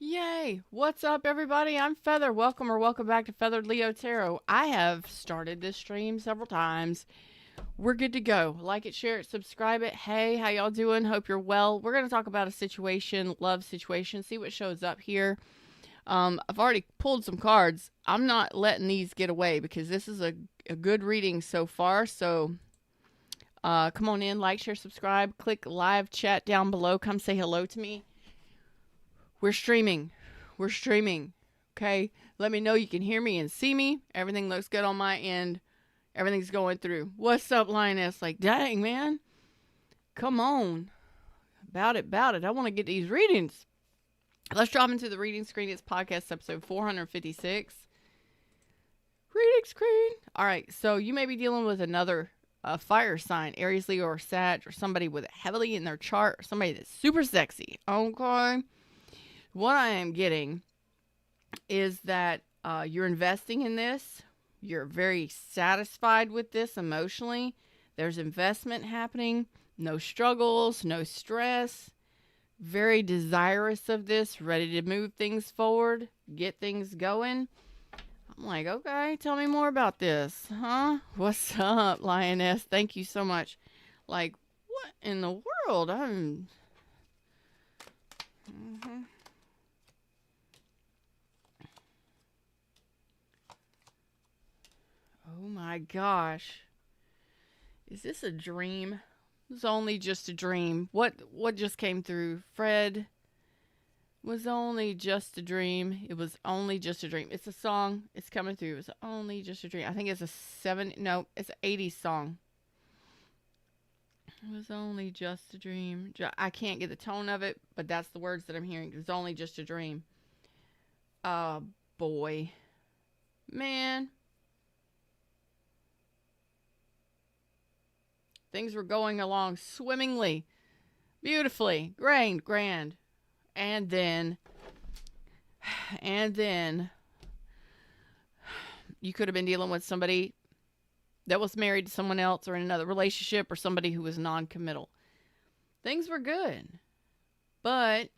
Yay! What's up, everybody? I'm Feather. Welcome back to Feathered Leo Tarot. I have started this stream several times. We're good to go. Like it, share it, subscribe it. Hey, how y'all doing? Hope you're well. We're going to talk about a situation, love situation, see what shows up here. I've already pulled some cards. I'm not letting these get away because this is a good reading so far. So come on in, like, share, subscribe, click live chat down below. Come say hello to me. We're streaming. We're streaming. Okay? Let me know you can hear me and see me. Everything looks good on my end. Everything's going through. What's up, Lioness? Like, dang, man. Come on. About it. I want to get these readings. Let's drop into the reading screen. It's podcast episode 456. Reading screen. All right. So you may be dealing with another fire sign, Aries, Leo, or Sag, or somebody with it heavily in their chart, or somebody that's super sexy. Okay? What I am getting is that you're investing in this. You're very satisfied with this emotionally. There's investment happening. No struggles, no stress. Very desirous of this, ready to move things forward, get things going. I'm like, okay, tell me more about this, huh? What's up, Lioness? Thank you so much. Like, what in the world? Oh my gosh. Is this a dream? It's only just a dream. What just came through? Fred was only just a dream. It was only just a dream. It's a song. It's coming through. It was only just a dream. I think it's it's an 80s song. It was only just a dream. I can't get the tone of it, but that's the words that I'm hearing. It was only just a dream. Boy. Man. Things were going along swimmingly, beautifully, grand. And then you could have been dealing with somebody that was married to someone else or in another relationship, or somebody who was non-committal. Things were good. But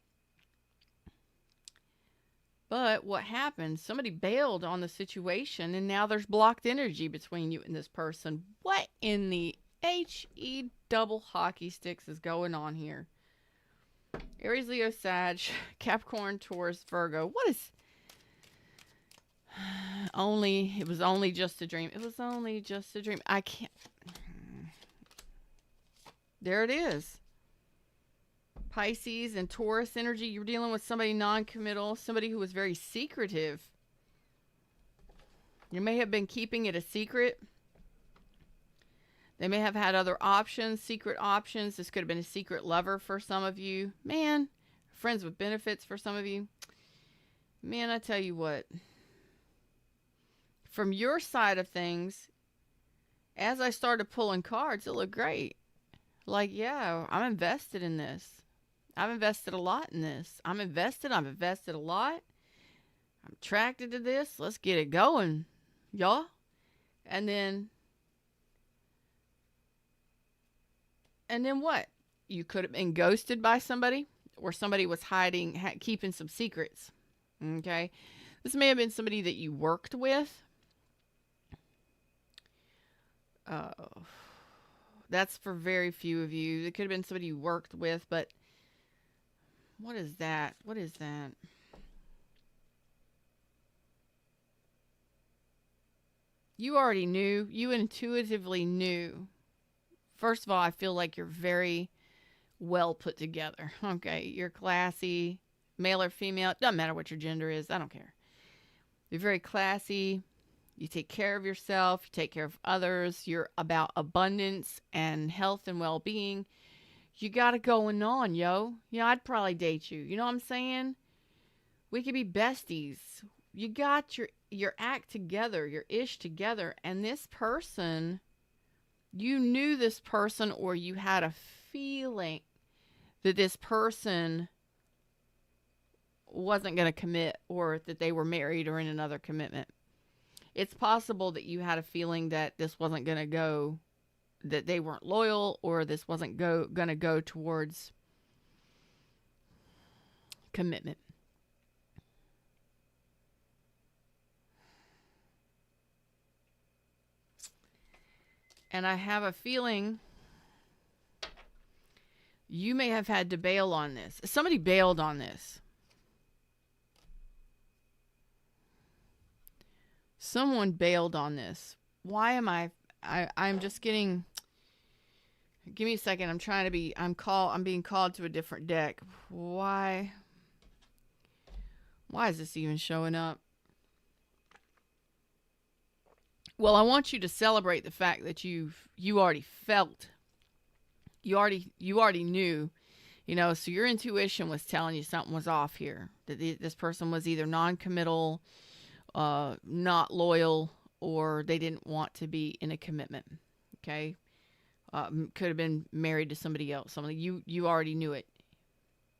what happened? Somebody bailed on the situation, and now there's blocked energy between you and this person. What in the HE double hockey sticks is going on here? Aries, Leo, Sag, Capricorn, Taurus, Virgo. What is it was only just a dream. It was only just a dream. I can't. There it is. Pisces and Taurus energy. You're dealing with somebody non-committal, somebody who was very secretive. You may have been keeping it a secret. They may have had other options, secret options. This could have been a secret lover for some of you. Man, friends with benefits for some of you. Man, I tell you what. From your side of things, as I started pulling cards, it looked great. Like, yeah, I'm invested in this. I've invested a lot in this. I've invested a lot. I'm attracted to this. Let's get it going, y'all. And then what? You could have been ghosted by somebody, or somebody was hiding, keeping some secrets. Okay? This may have been somebody that you worked with. That's for very few of you. It could have been somebody you worked with, but what is that? What is that? You already knew. You intuitively knew. First of all, I feel like you're very well put together. Okay, you're classy, male or female. It doesn't matter what your gender is. I don't care. You're very classy. You take care of yourself. You take care of others. You're about abundance and health and well-being. You got it going on, yo. Yeah, I'd probably date you. You know what I'm saying? We could be besties. You got your act together, your ish together. And this person, you knew this person, or you had a feeling that this person wasn't going to commit, or that they were married or in another commitment. It's possible that you had a feeling that this wasn't going to go, that they weren't loyal, or this wasn't going to go towards commitment. And I have a feeling you may have had to bail on this. Somebody bailed on this. Someone bailed on this. Why am I'm just getting, give me a second. I'm being called to a different deck. Why is this even showing up? Well, I want you to celebrate the fact that you already felt, you already knew, so your intuition was telling you something was off here. That this person was either non-committal, not loyal, or they didn't want to be in a commitment. Okay, could have been married to somebody else. Something you already knew it.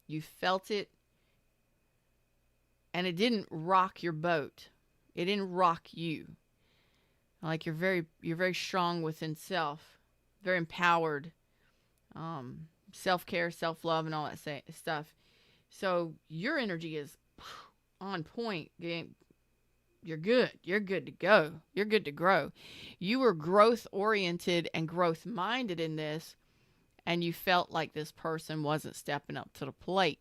You felt it, and it didn't rock your boat. It didn't rock you. Like you're very strong within self, very empowered, self-care, self-love, and all that stuff. So your energy is on point. You're good. You're good to go. You're good to grow. You were growth oriented and growth minded in this, and you felt like this person wasn't stepping up to the plate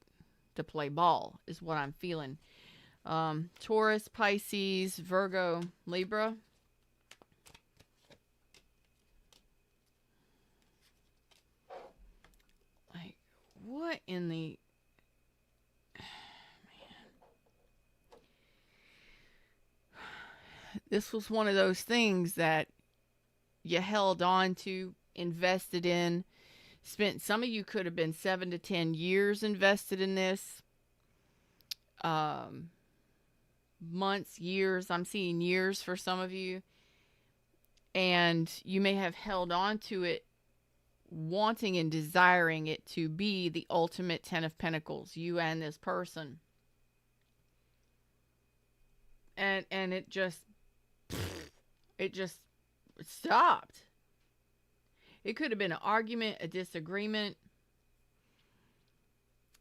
to play ball, is what I'm feeling. Taurus, Pisces, Virgo, Libra. Like, what in the... This was one of those things that you held on to, invested in, spent. Some of you could have been 7 to 10 years invested in this. Months, years. I'm seeing years for some of you. And you may have held on to it, wanting and desiring it to be the ultimate 10 of Pentacles, you and this person. And it just stopped. It could have been an argument, a disagreement.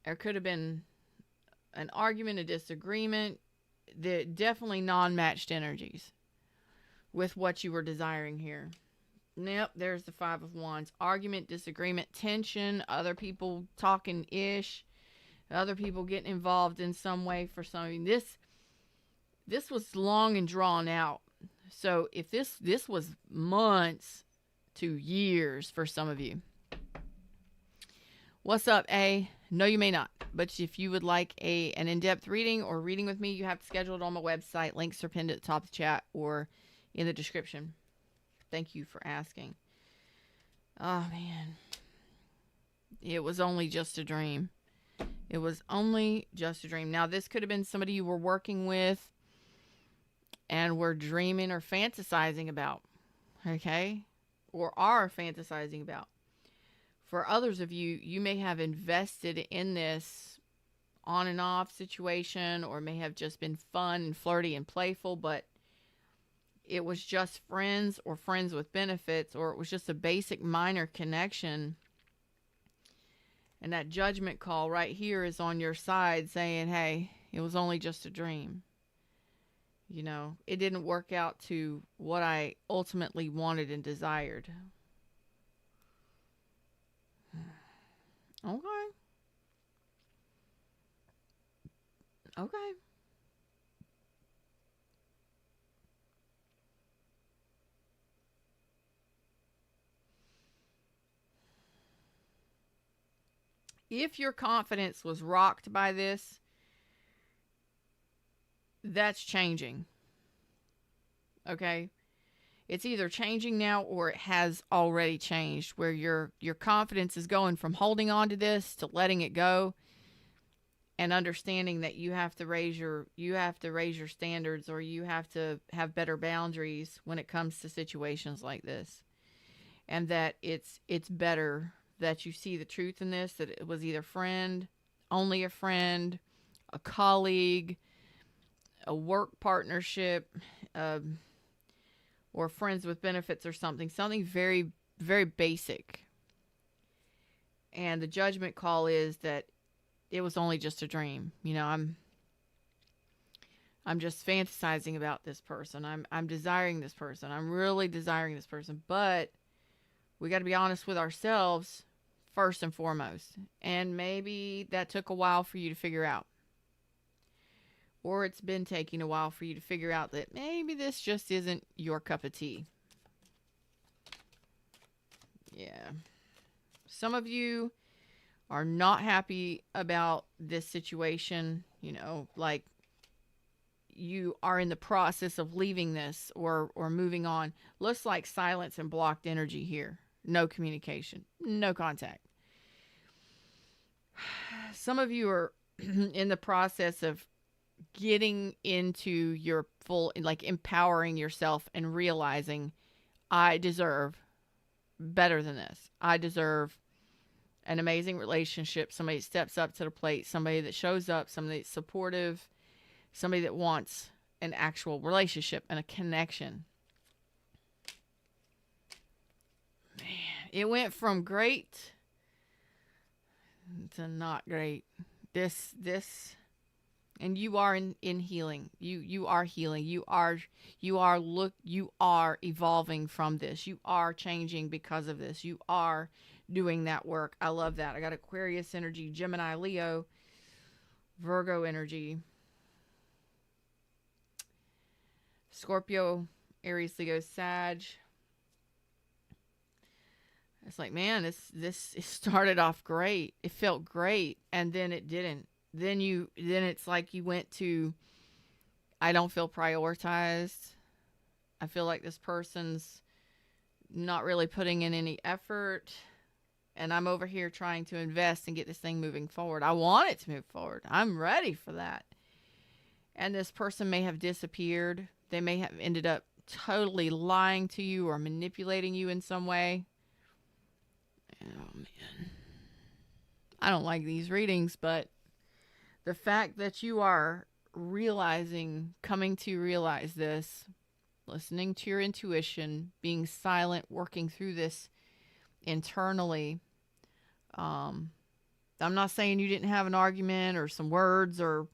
There could have been an argument, a disagreement. Definitely non-matched energies with what you were desiring here. Yep, there's the 5 of Wands. Argument, disagreement, tension, other people talking ish, other people getting involved in some way for some of you. This was long and drawn out. So if this was months to years for some of you. What's up, A? No, you may not. But if you would like an in-depth reading or reading with me, you have to schedule it on my website. Links are pinned at the top of the chat or in the description. Thank you for asking. Oh, man. It was only just a dream. It was only just a dream. Now, this could have been somebody you were working with and were dreaming or fantasizing about. Okay? Or are fantasizing about. For others of you, you may have invested in this on and off situation, or may have just been fun and flirty and playful, but it was just friends or friends with benefits, or it was just a basic minor connection. And that judgment call right here is on your side saying, hey, it was only just a dream. You know, it didn't work out to what I ultimately wanted and desired. Okay. Okay. If your confidence was rocked by this, that's changing. Okay? It's either changing now or it has already changed, where your confidence is going from holding on to this to letting it go, and understanding that you have to raise your standards, or you have to have better boundaries when it comes to situations like this. And that it's better that you see the truth in this, that it was either only a friend, a colleague, a work partnership, or friends with benefits, or something very, very basic. And the judgment call is that it was only just a dream. You know, I'm just fantasizing about this person. I'm desiring this person. I'm really desiring this person, but we got to be honest with ourselves first and foremost. And maybe that took a while for you to figure out. Or it's been taking a while for you to figure out that maybe this just isn't your cup of tea. Yeah. Some of you are not happy about this situation, like you are in the process of leaving this or moving on. Looks like silence and blocked energy here. No communication, no contact. Some of you are in the process of getting into your full, like empowering yourself and realizing I deserve better than this. I deserve an amazing relationship, somebody that steps up to the plate, somebody that shows up, somebody that's supportive, somebody that wants an actual relationship and a connection. Man, it went from great to not great. This and you are in healing. You are healing. You are evolving from this. You are changing because of this. You are doing that work. I love that. I got Aquarius energy, Gemini, Leo, Virgo energy, Scorpio, Aries, Leo, Sag. It's like, man, this it started off great. It felt great, and then it didn't. Then it's like you went to, I don't feel prioritized. I feel like this person's not really putting in any effort, and I'm over here trying to invest and get this thing moving forward. I want it to move forward. I'm ready for that. And this person may have disappeared. They may have ended up totally lying to you or manipulating you in some way. Oh, man. I don't like these readings, but the fact that you are coming to realize this, listening to your intuition, being silent, working through this internally. I'm not saying you didn't have an argument or some words or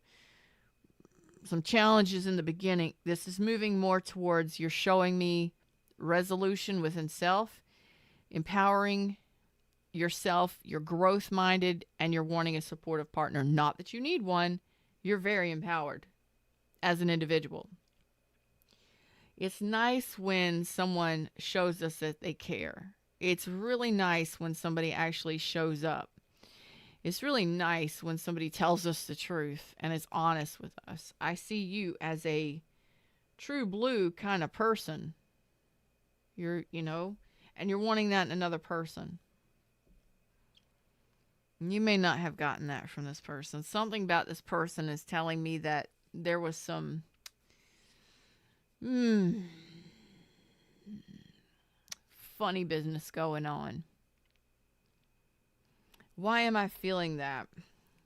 some challenges in the beginning. This is moving more towards you're showing me resolution within self, empowering yourself, you're growth minded, and you're wanting a supportive partner. Not that you need one. You're very empowered as an individual. It's nice when someone shows us that they care. It's really nice when somebody actually shows up. It's really nice when somebody tells us the truth and is honest with us. I see you as a true blue kind of person. And you're wanting that in another person. You may not have gotten that from this person. Something about this person is telling me that there was some funny business going on. Why am I feeling that?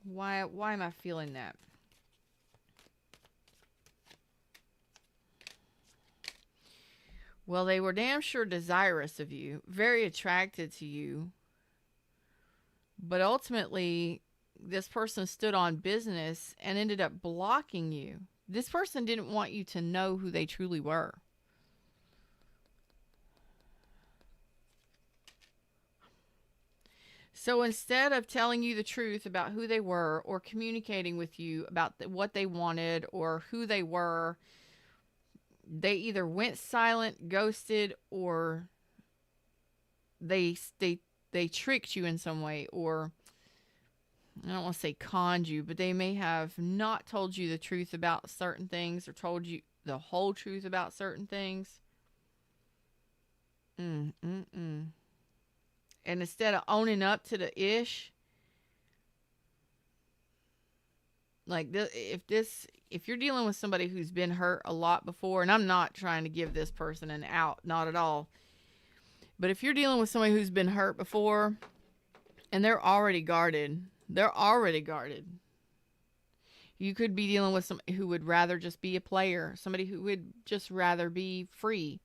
Why am I feeling that? Well, they were damn sure desirous of you, very attracted to you. But ultimately, this person stood on business and ended up blocking you. This person didn't want you to know who they truly were. So instead of telling you the truth about who they were or communicating with you about what they wanted or who they were, they either went silent, ghosted, or they tricked you in some way, or I don't want to say conned you, but they may have not told you the truth about certain things or told you the whole truth about certain things. And instead of owning up to the ish, like if you're dealing with somebody who's been hurt a lot before, and I'm not trying to give this person an out, not at all. But if you're dealing with somebody who's been hurt before and they're already guarded, you could be dealing with somebody who would rather just be a player, somebody who would just rather be free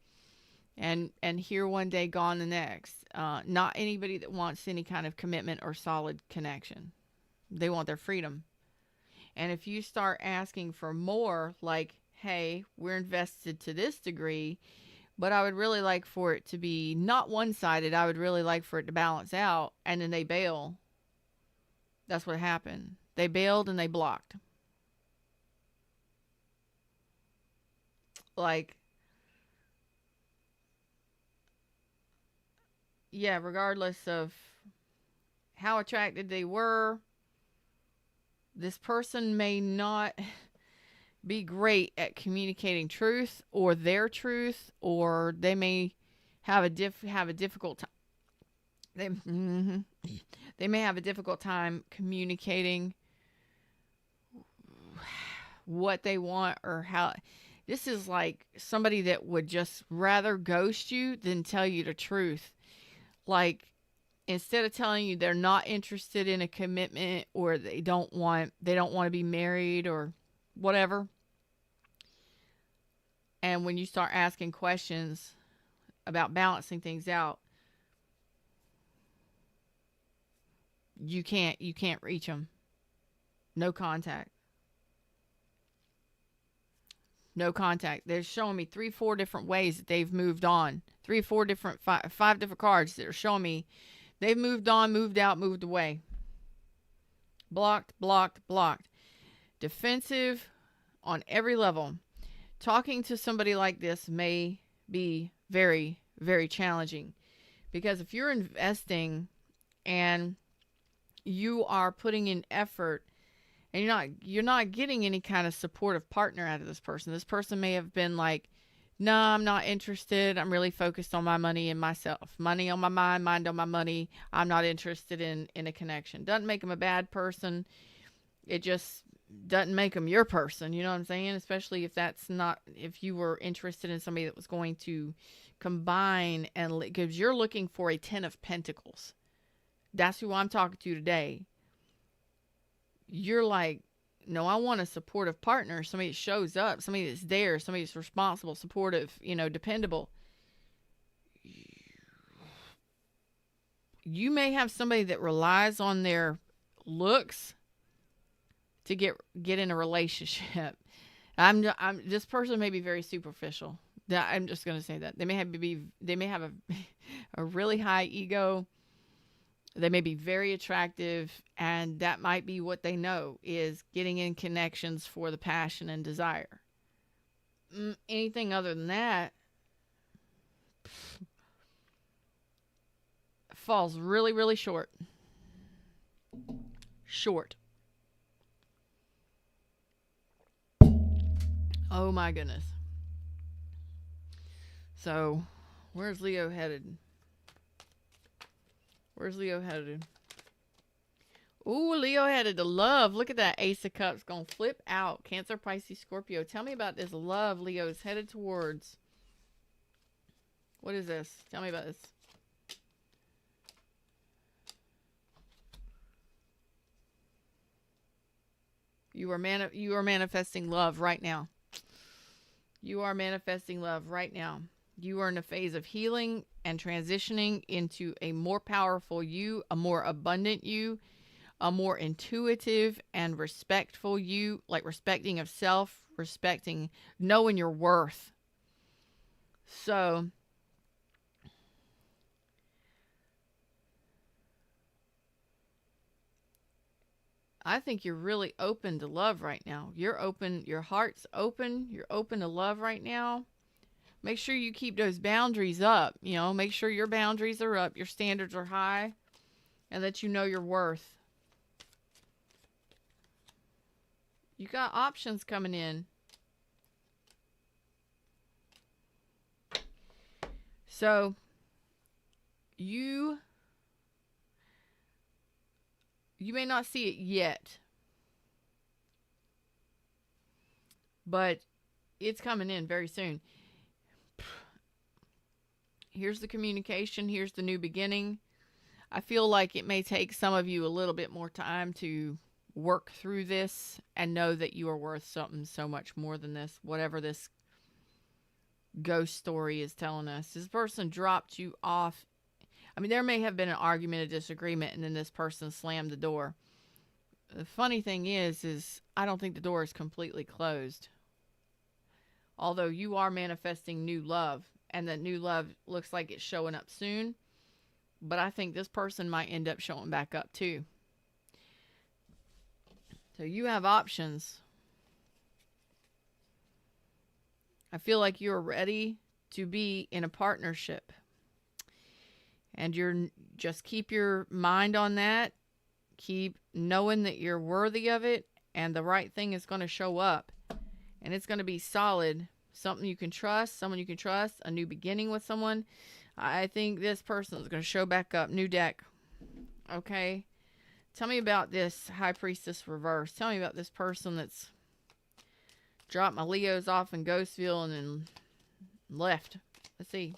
and here one day, gone the next. Not anybody that wants any kind of commitment or solid connection. They want their freedom. And if you start asking for more, like, hey, we're invested to this degree, But I would really like for it to be not one-sided. I would really like for it to balance out, and then they bail. That's what happened. They bailed and they blocked. Like, yeah, regardless of how attracted they were, this person may not be great at communicating truth or their truth, or they may have a difficult time. They may have a difficult time communicating what they want or how. This is like somebody that would just rather ghost you than tell you the truth. Like, instead of telling you they're not interested in a commitment, or they don't want to be married or whatever. And when you start asking questions about balancing things out, you can't reach them. No contact. No contact. They're showing me 3-4 different ways that they've moved on. 3-4 different, five different cards that are showing me they've moved on, moved out, moved away. Blocked, blocked, blocked. Defensive on every level. Talking to somebody like this may be very, very challenging, because if you're investing and you are putting in effort and you're not getting any kind of supportive partner out of this person. This person may have been like, no, I'm not interested. I'm really focused on my money and myself. Money on my mind on my money. I'm not interested in a connection. Doesn't make them a bad person. It just doesn't make them your person. You know what I'm saying? Especially if you were interested in somebody that was going to combine, and because you're looking for a 10 of Pentacles. That's who I'm talking to today. You're like, no, I want a supportive partner. Somebody that shows up, somebody that's there, somebody that's responsible, supportive, dependable. You may have somebody that relies on their looks to get in a relationship. This person may be very superficial. I'm just going to say that. They may have a really high ego. They may be very attractive, and that might be what they know, is getting in connections for the passion and desire. Anything other than that falls really, really short. Short. Oh my goodness. So, where's Leo headed? Where's Leo headed? Ooh, Leo headed to love. Look at that Ace of Cups going to flip out. Cancer, Pisces, Scorpio. Tell me about this love Leo's headed towards. What is this? Tell me about this. You are manifesting love right now. You are manifesting love right now. You are in a phase of healing and transitioning into a more powerful you, a more abundant you, a more intuitive and respectful you, like respecting of self, knowing your worth. So, I think you're really open to love right now. You're open, your heart's open, you're open to love right now. Make sure you keep those boundaries up, make sure your boundaries are up, your standards are high, and that you know your worth. You got options coming in. So, you may not see it yet, but it's coming in very soon. Here's the communication. Here's the new beginning. I feel like it may take some of you a little bit more time to work through this and know that you are worth something so much more than this, whatever this ghost story is telling us. This person dropped you off. I mean, there may have been an argument, a disagreement, and then this person slammed the door. The funny thing is I don't think the door is completely closed. Although you are manifesting new love. and that new love looks like it's showing up soon. But I think this person might end up showing back up too. So you have options. I feel like you're ready to be in a partnership. And you're just keep your mind on that. Keep knowing that you're worthy of it, and the right thing is going to show up. And it's going to be solid. Something you can trust, someone you can trust, a new beginning with someone. I think this person is going to show back up. New deck. Okay. Tell me about this High Priestess reverse. Tell me about this person that's dropped my Leos off in Ghostville and then left. Let's see.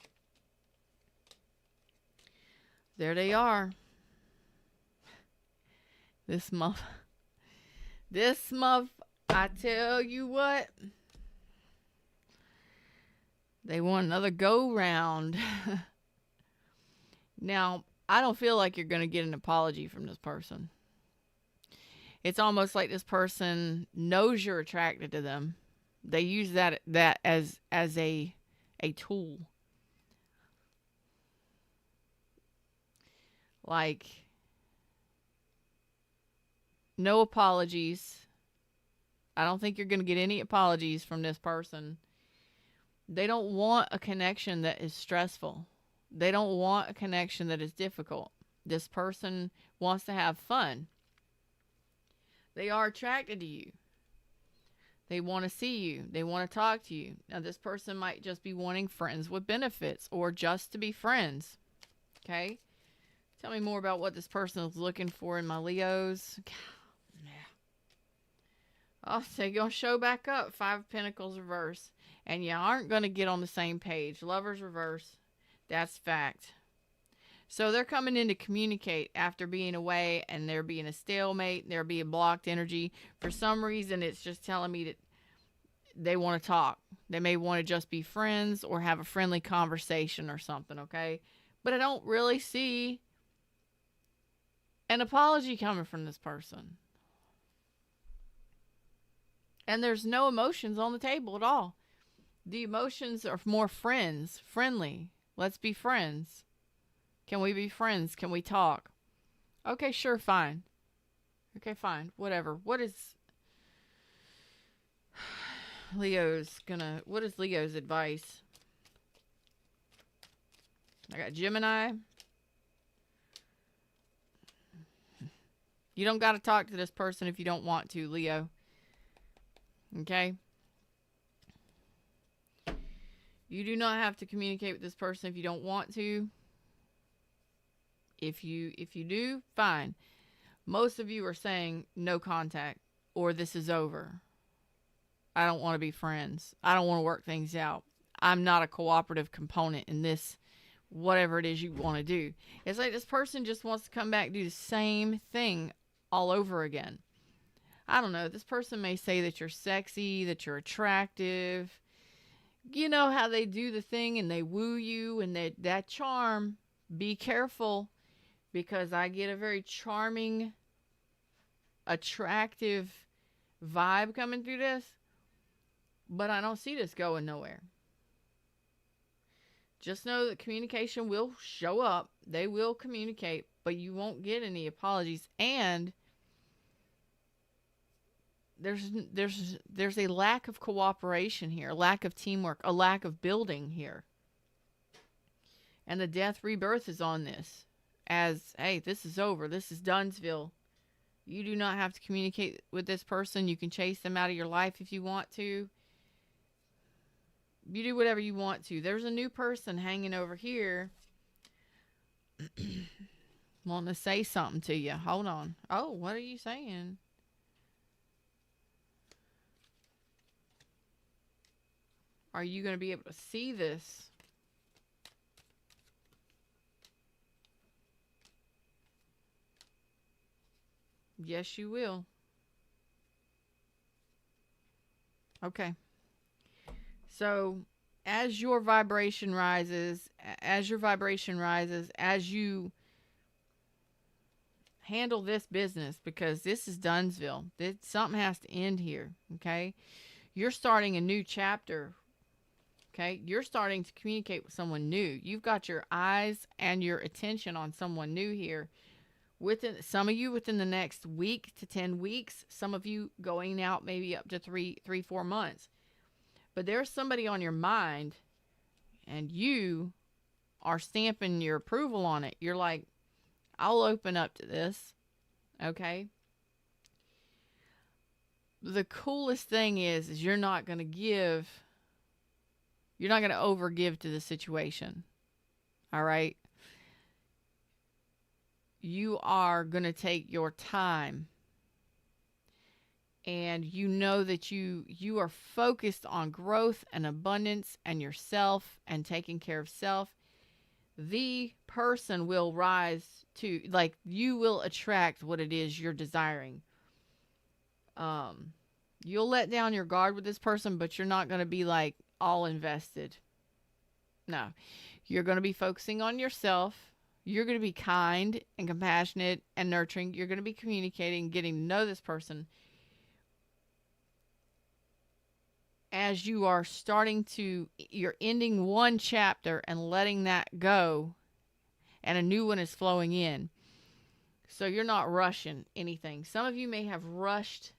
There they are. This I tell you what. They want another go round. Now, I don't feel like you're going to get an apology from this person. It's almost like this person knows you're attracted to them. They use that as a tool. Like, no apologies. I don't think you're going to get any apologies from this person. They don't want a connection that is stressful. They don't want a connection that is difficult. This person wants to have fun. They are attracted to you. They want to see you. They want to talk to you. Now, this person might just be wanting friends with benefits or just to be friends. Okay? Tell me more about what this person is looking for in my Leos. Yeah. Oh, so you're going to show back up. 5 of Pentacles reverse. And you aren't going to get on the same page. Lovers reverse. That's fact. So they're coming in to communicate after being away, and there being a stalemate, there being blocked energy. For some reason, it's just telling me that they want to talk. They may want to just be friends or have a friendly conversation or something, okay? But I don't really see an apology coming from this person. And there's no emotions on the table at all. The emotions are more friendly. Let's be friends. Can we be friends? Can we talk? Okay, sure, fine. Okay, fine. Whatever. What is Leo's advice? I got Gemini. You don't got to talk to this person if you don't want to, Leo. Okay? You do not have to communicate with this person if you don't want to. If you do, fine. Most of you are saying no contact or this is over. I don't want to be friends. I don't want to work things out. I'm not a cooperative component in this, whatever it is you want to do. It's like this person just wants to come back and do the same thing all over again. I don't know. This person may say that you're sexy, that you're attractive. You know how they do the thing and they woo you and that charm. Be careful, because I get a very charming, attractive vibe coming through this. But I don't see this going nowhere. Just know that communication will show up. They will communicate, but you won't get any apologies. And there's a lack of cooperation here, a lack of teamwork, a lack of building here. And the death rebirth is on this. As, hey, this is over. This is Dunsville. You do not have to communicate with this person. You can chase them out of your life if you want to. You do whatever you want to. There's a new person hanging over here wanting to say something to you. Hold on. Oh, what are you saying? Are you going to be able to see this? Yes, you will. Okay. So, as your vibration rises, as you handle this business, because this is Dunsville. Something has to end here, okay? You're starting a new chapter Okay, you're starting to communicate with someone new. You've got your eyes and your attention on someone new here. Within some of you within the next week to 10 weeks, some of you going out maybe up to 4 months. But there's somebody on your mind and you are stamping your approval on it. You're like, I'll open up to this. Okay. The coolest thing is you're not going to overgive to the situation. All right. You are going to take your time, and you know that you are focused on growth and abundance and yourself and taking care of self. The person will rise to, like, you will attract what it is you're desiring. You'll let down your guard with this person, but you're not going to be like all invested. No, you're going to be focusing on yourself. You're going to be kind and compassionate and nurturing. You're going to be communicating, getting to know this person. As you are you're ending one chapter and letting that go, and a new one is flowing in. So you're not rushing anything. Some of you may have rushed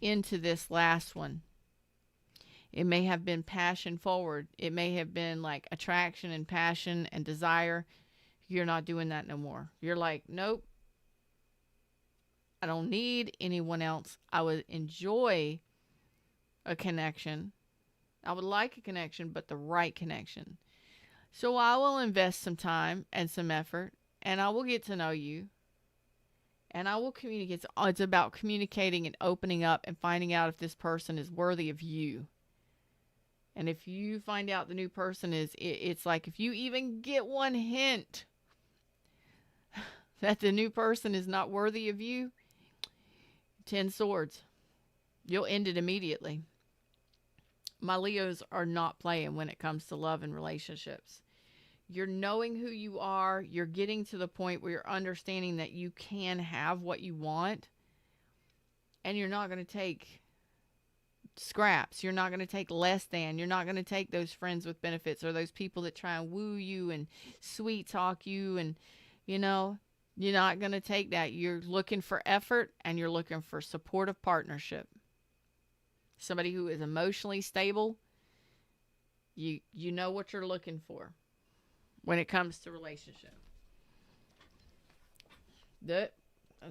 into this last one. It may have been passion forward. It may have been like attraction and passion and desire. You're not doing that no more. You're like, nope, I don't need anyone else. I would enjoy a connection. I would like a connection, but the right connection. So I will invest some time and some effort, and I will get to know you, and I will communicate. It's about communicating and opening up and finding out if this person is worthy of you. And if you find out the new person it's like if you even get one hint that the new person is not worthy of you, 10 swords. You'll end it immediately. My Leos are not playing when it comes to love and relationships. You're knowing who you are. You're getting to the point where you're understanding that you can have what you want. And you're not going to take scraps. You're not going to take less than. You're not going to take those friends with benefits or those people that try and woo you and sweet talk you. And, you're not going to take that. You're looking for effort, and you're looking for supportive partnership. Somebody who is emotionally stable. You know what you're looking for when it comes to relationship. That's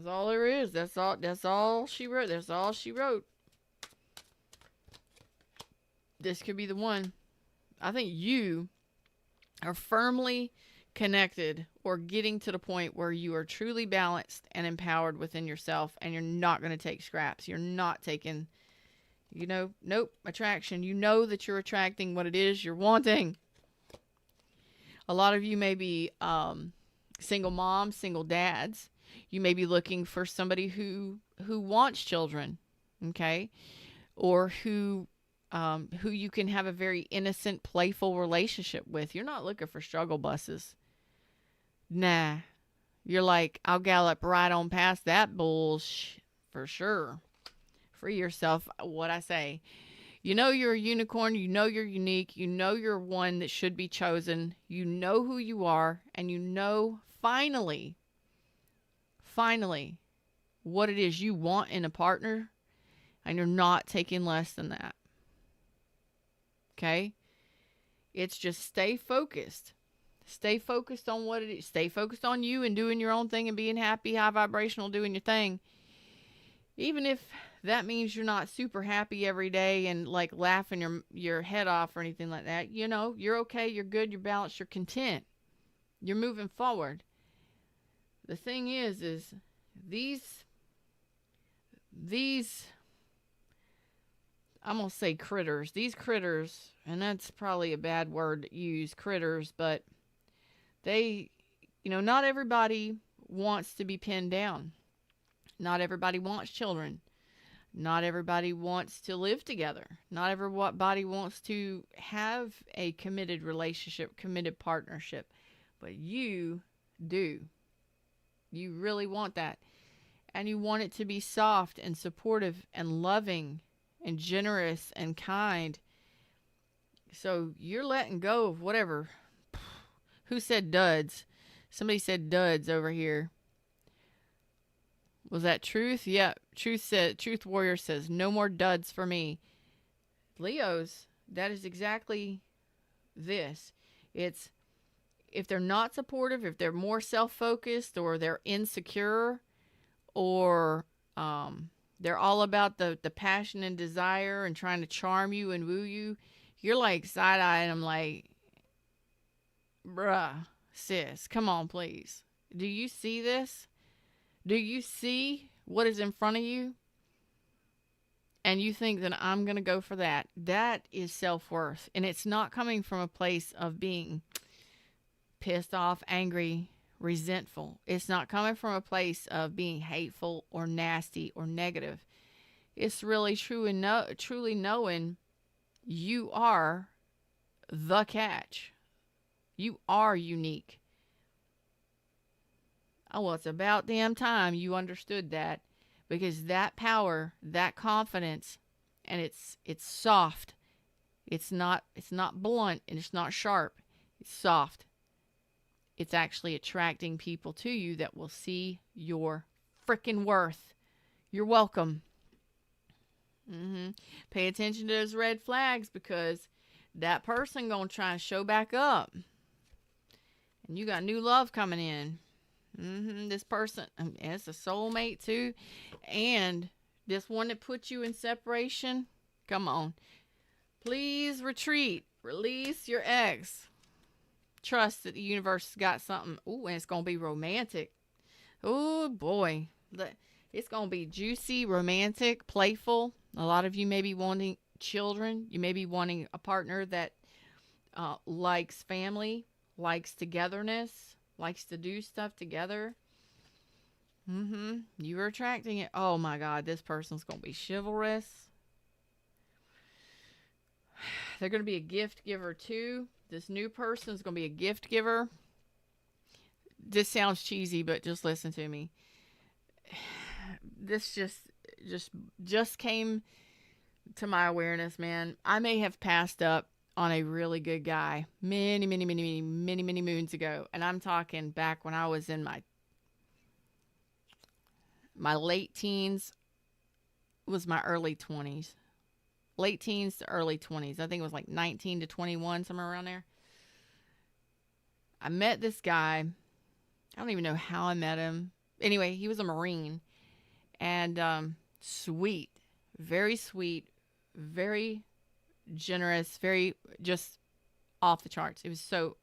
all there is. That's all she wrote. That's all she wrote. This could be the one. I think you are firmly connected or getting to the point where you are truly balanced and empowered within yourself, and you're not going to take scraps. You're not taking, nope, attraction. You know that you're attracting what it is you're wanting. A lot of you may be single moms, single dads. You may be looking for somebody who wants children, okay? Or who you can have a very innocent, playful relationship with. You're not looking for struggle buses. Nah. You're like, I'll gallop right on past that bullshit for sure. Free yourself, what I say. You know you're a unicorn. You know you're unique. You know you're one that should be chosen. You know who you are. And you know, finally, what it is you want in a partner. And you're not taking less than that. Okay? It's just stay focused. Stay focused on what it is. Stay focused on you and doing your own thing and being happy, high vibrational, doing your thing. Even if that means you're not super happy every day and like laughing your head off or anything like that. You're okay, you're good, you're balanced, you're content. You're moving forward. The thing is these I'm going to say critters. These critters, and that's probably a bad word to use, critters, but they, not everybody wants to be pinned down. Not everybody wants children. Not everybody wants to live together. Not everybody wants to have a committed relationship, committed partnership. But you do. You really want that. And you want it to be soft and supportive and loving and generous and kind. So you're letting go of whatever. Who said duds? Somebody said duds over here. Was that Truth? Yeah, Truth Warrior says no more duds for me. Leos, that is exactly this. It's if they're not supportive, if they're more self-focused, or they're insecure, or they're all about the passion and desire and trying to charm you and woo you, you're like side-eyeing them like, bruh, sis, come on, please. Do you see this? Do you see what is in front of you? And you think that I'm going to go for that. That is self-worth. And it's not coming from a place of being pissed off, angry, resentful. It's not coming from a place of being hateful or nasty or negative. It's really true and truly knowing you are the catch. You are unique. Oh, well, it's about damn time you understood that, because that power, that confidence, and it's soft. It's not blunt, and it's not sharp. It's soft. It's actually attracting people to you that will see your freaking worth. You're welcome. Pay attention to those red flags, because that person gonna try and show back up, and you got new love coming in. This person, and it's a soulmate too, and this one that put you in separation. Come on, please retreat, release your ex. Trust that the universe has got something. Ooh, and it's gonna be romantic. Oh boy, it's gonna be juicy, romantic, playful. A lot of you may be wanting children. You may be wanting a partner that likes family, likes togetherness, likes to do stuff together. You are attracting it. Oh my God, this person's going to be chivalrous. They're going to be a gift giver too. This new person is going to be a gift giver. This sounds cheesy, but just listen to me. This just came to my awareness, man. I may have passed up on a really good guy many moons ago, and I'm talking back when I was in my late teens. Was my early 20s, late teens to early 20s. I think it was like 19 to 21, somewhere around there. I met this guy. I don't even know how I met him. Anyway, he was a Marine, and sweet, very generous, very just off the charts. It was so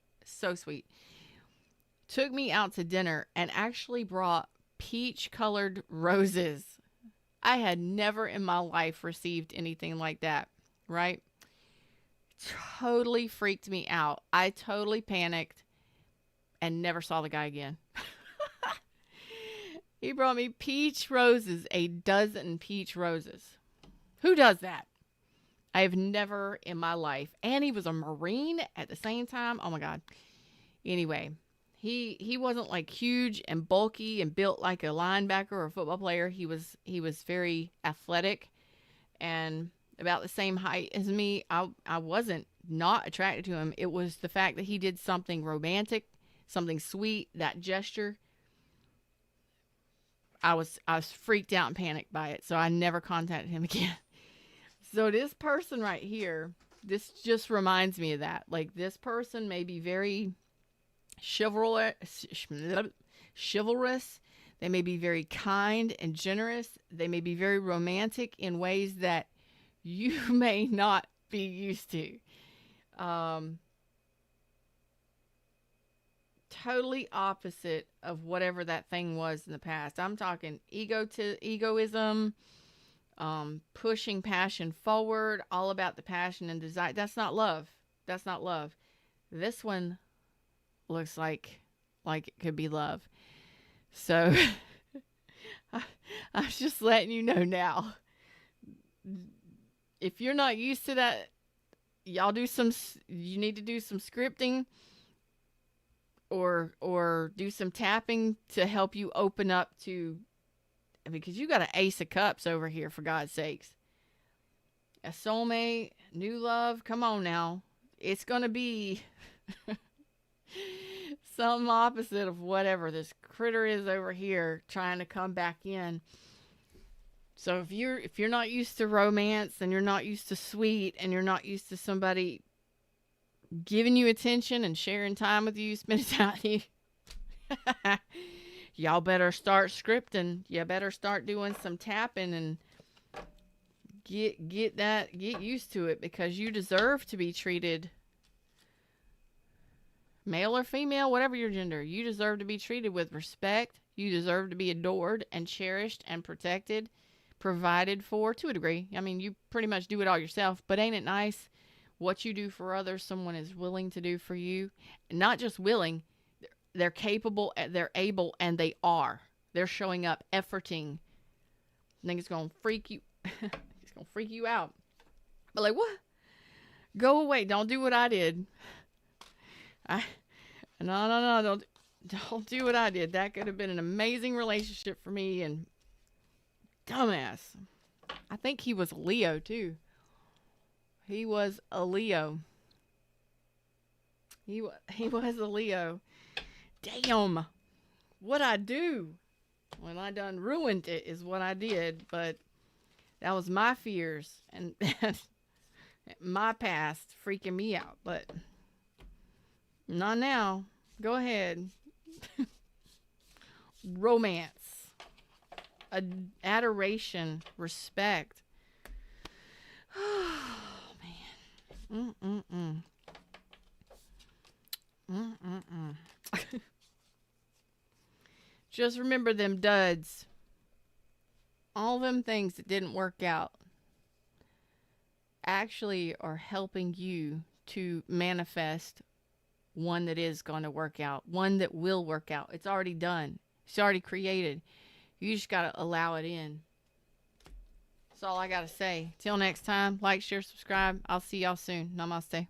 sweet. Took me out to dinner and actually brought peach colored roses. I had never in my life received anything like that, right? Totally freaked me out. I totally panicked and never saw the guy again. He brought me peach roses, a dozen peach roses. Who does that? I have never in my life. And he was a Marine at the same time. Oh my God. Anyway, he wasn't like huge and bulky and built like a linebacker or a football player. He was very athletic and about the same height as me. I wasn't not attracted to him. It was the fact that he did something romantic, something sweet, that gesture. I was freaked out and panicked by it. So I never contacted him again. So this person right here, this just reminds me of that. Like, this person may be very chivalrous. They may be very kind and generous. They may be very romantic in ways that you may not be used to. Totally opposite of whatever that thing was in the past. I'm talking egoism, pushing passion forward, all about the passion and desire. That's not love. That's not love. This one looks like it could be love. So I'm just letting you know now. If you're not used to that, you need to do some scripting or do some tapping to help you open up to, because you got an ace of cups over here, for God's sakes. A soulmate, new love, come on now. it's going to be some opposite of whatever this critter is over here trying to come back in. So if you're not used to romance, and you're not used to sweet, and you're not used to somebody giving you attention and sharing time with you, spending time with you, y'all better start scripting. You better start doing some tapping and get used to it, because you deserve to be treated, male or female, whatever your gender. You deserve to be treated with respect. You deserve to be adored and cherished and protected, provided for, to a degree. I mean, you pretty much do it all yourself, but ain't it nice what you do for others, someone is willing to do for you? And not just willing, they're capable, they're able, and they are. They're showing up, efforting. I think it's going to freak you. It's going to freak you out. But like, what? Go away. Don't do what I did. No. Don't do what I did. That could have been an amazing relationship for me. And dumbass. I think he was a Leo too. He was a Leo. He was a Leo. Damn. What I do? Well, I done ruined it is what I did. But that was my fears and my past freaking me out. But not now. Go ahead. Romance. Adoration. Respect. Oh, man. Just remember them duds. All them things that didn't work out actually are helping you to manifest one that is going to work out, one that will work out. It's already done. It's already created. You just got to allow it in. That's all I got to say. Till next time, like, share, subscribe. I'll see y'all soon. Namaste.